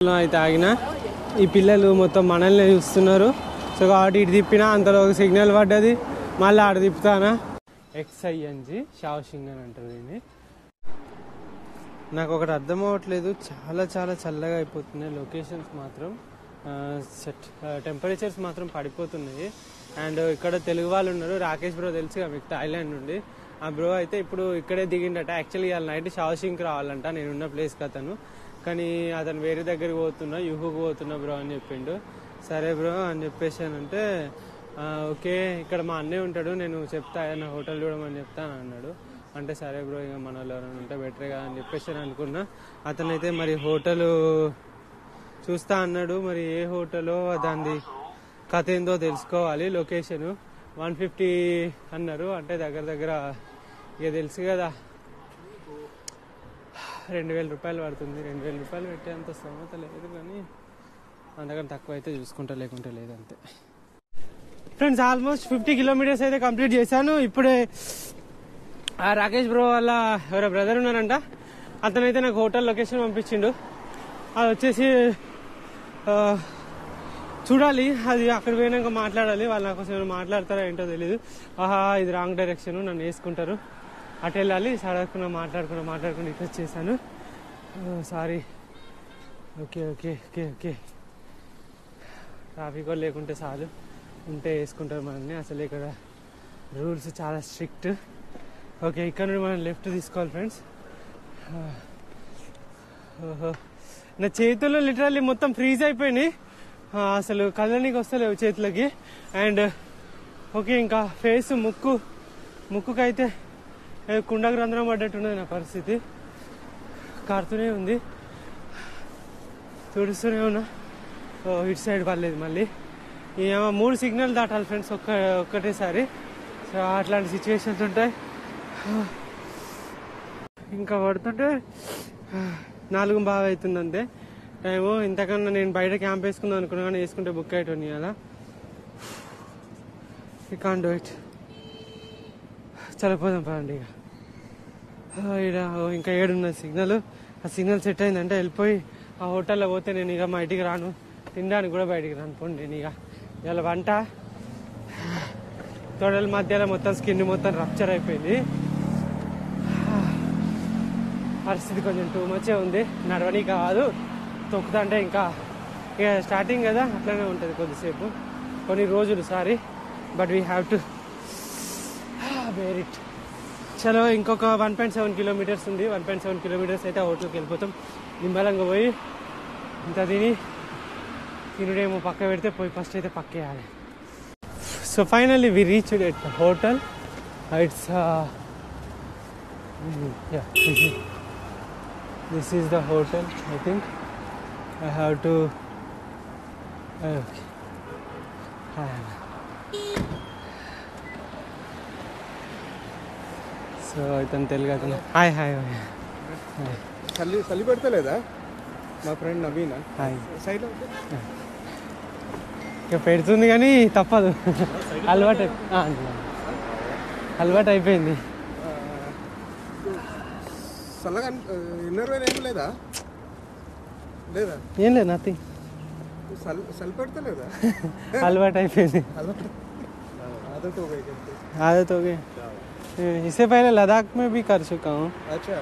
అయితే ఆగిన ఈ పిల్లలు మొత్తం మనల్ని చూస్తున్నారు. సో కాబట్టి ఇటు తిప్పినా అంతలో ఒక సిగ్నల్ పడ్డది, మళ్ళీ ఆడ తిప్పుతానా. XING షావషింగ్ అని అంటారు దీన్ని. నాకు ఒకటి అర్థం అవ్వట్లేదు, చాలా చాలా చల్లగా అయిపోతున్నాయి లొకేషన్స్ మాత్రం, టెంపరేచర్స్ మాత్రం పడిపోతున్నాయి. అండ్ ఇక్కడ తెలుగు వాళ్ళు ఉన్నారు, రాకేష్ బ్రో తెలుసుగా మీకు, థాయిలాండ్ నుండి. ఆ బ్రో అయితే ఇప్పుడు ఇక్కడే దిగిండట. యాక్చువల్లీ వాళ్ళ నైట్ షావషింగ్కి రావాలంట, నేనున్న ప్లేస్కి అతను. కానీ అతను వేరే దగ్గరికి పోతున్నా, యూహుకు పోతున్నా బ్రో అని చెప్పిండు. సరే బ్రో అని చెప్పేసానంటే ఓకే ఇక్కడ మా అన్నయ్య ఉంటాడు, నేను చెప్తా నా హోటల్ చూడమని చెప్తాను అన్నాడు. అంటే సరే బ్రో ఇక మన వాళ్ళు ఎవరైనా ఉంటే బెటరే కదా అని చెప్పేసి అనుకున్నా. అతనైతే మరి హోటల్ చూస్తా అన్నాడు, మరి ఏ హోటలో దాని కథ ఏందో తెలుసుకోవాలి. లొకేషన్ 150 అన్నారు, అంటే దగ్గర దగ్గర ఇక తెలుసు కదా 2000 రూపాయలు పడుతుంది. 2000 రూపాయలు పెట్టేంత స్తోమత లేదు, కానీ అంతకన్నా తక్కువ అయితే చూసుకుంటా, లేకుంటే లేదంతే. ఫ్రెండ్స్ ఆల్మోస్ట్ 50 కిలోమీటర్స్ అయితే కంప్లీట్ చేశాను. ఇప్పుడే రాకేష్ బ్రో వాళ్ళ ఎవరో బ్రదర్ ఉన్నారంట, అతనైతే నాకు హోటల్ లొకేషన్ పంపించిండు. అది వచ్చేసి చూడాలి, అది అక్కడ పోయినాక మాట్లాడాలి. వాళ్ళు నాకు కొంచెం మాట్లాడతారో ఏంటో తెలీదు. ఇది రాంగ్ డైరెక్షన్, నన్ను వేసుకుంటారు, అటు వెళ్ళాలి. సడకున్నా మాట్లాడుకుని ఇటు వచ్చేసాను. Sorry. Okay okay okay okay traffic కూడా లేకుంటే చాలు, ఉంటే వేసుకుంటారు మనల్ని. అసలు ఇక్కడ రూల్స్ చాలా స్ట్రిక్ట్. ఓకే ఇక్కడ నుండి మనం లెఫ్ట్ తీసుకోవాలి ఫ్రెండ్స్. ఓహో నా చేతుల్లో లిటరల్లీ మొత్తం ఫ్రీజ్ అయిపోయినాయి, అసలు కళ్ళనీకి వస్తలేవు చేతులకి. అండ్ ఓకే ఇంకా ఫేస్ ముక్కుకైతే కుండకు రంధ్రం పడ్డట్టున్నది నా పరిస్థితి, కారుతూనే ఉంది, తుడుస్తూనే ఉన్నా. ఇటు సైడ్ పర్లేదు. మళ్ళీ 3 సిగ్నల్ దాటాలి ఫ్రెండ్స్ ఒక్కటేసారి. సో అట్లాంటి సిచ్యువేషన్స్ ఉంటాయి. ఇంకా పడుతుంటే 4 బాగా అవుతుంది అంతే టైము. ఇంతకన్నా నేను బయట క్యాంప్ వేసుకుందాం అనుకున్నా, కానీ వేసుకుంటే బుక్ అయిపోయి కదా. You can't do it. చలిపోదాం పదండి ఇక. ఇంకా 7 ఉన్నది సిగ్నల్. ఆ సిగ్నల్ సెట్ అయిందంటే వెళ్ళిపోయి ఆ హోటల్లో పోతే నేను ఇక మా ఇంటికి రాను, తినడానికి కూడా బయటికి రాను. పోండి నేను ఇక ఇలా వంట తొడల మధ్యలో మొత్తం స్కిన్ మొత్తం రప్చర్ అయిపోయింది. పరిస్థితి కొంచెం టూ మచే ఉంది, నడవని కాదు, తొక్కుతా అంటే ఇంకా ఇక స్టార్టింగ్ కదా అట్లనే ఉంటుంది కొద్దిసేపు, కొన్ని రోజులు. Sorry but we have to bear it. చలో ఇంకొక 1.7 కిలోమీటర్స్ ఉంది. 1.7 కిలోమీటర్స్ అయితే హోటల్కి వెళ్ళిపోతాం. నిమ్మలంగా పోయి ఇంత తినుడేమో పక్క పెడితే పోయి ఫస్ట్ అయితే పక్కేయాలి. So finally we reached at the hotel. It's this is the hotel. I think I have to so ఇతను తెలుగు అతను. హాయ్ హాయ్ చలి పెడతలేదా మా ఫ్రెండ్ నవీన్? హాయ్. సైడ్ ఇక పెడుతుంది కానీ తప్పదు, అలవాటు అయిపోయింది. చల్లగా ఇన్నర్ వేర్ ఏం లేదా? ఏం లేదు, నథింగ్. చలి పెడతలేదా? అలవాటు అయిపోయింది. आदत हो गई. इससे पहले लद्दाख में भी कर चुका हूँ. अच्छा.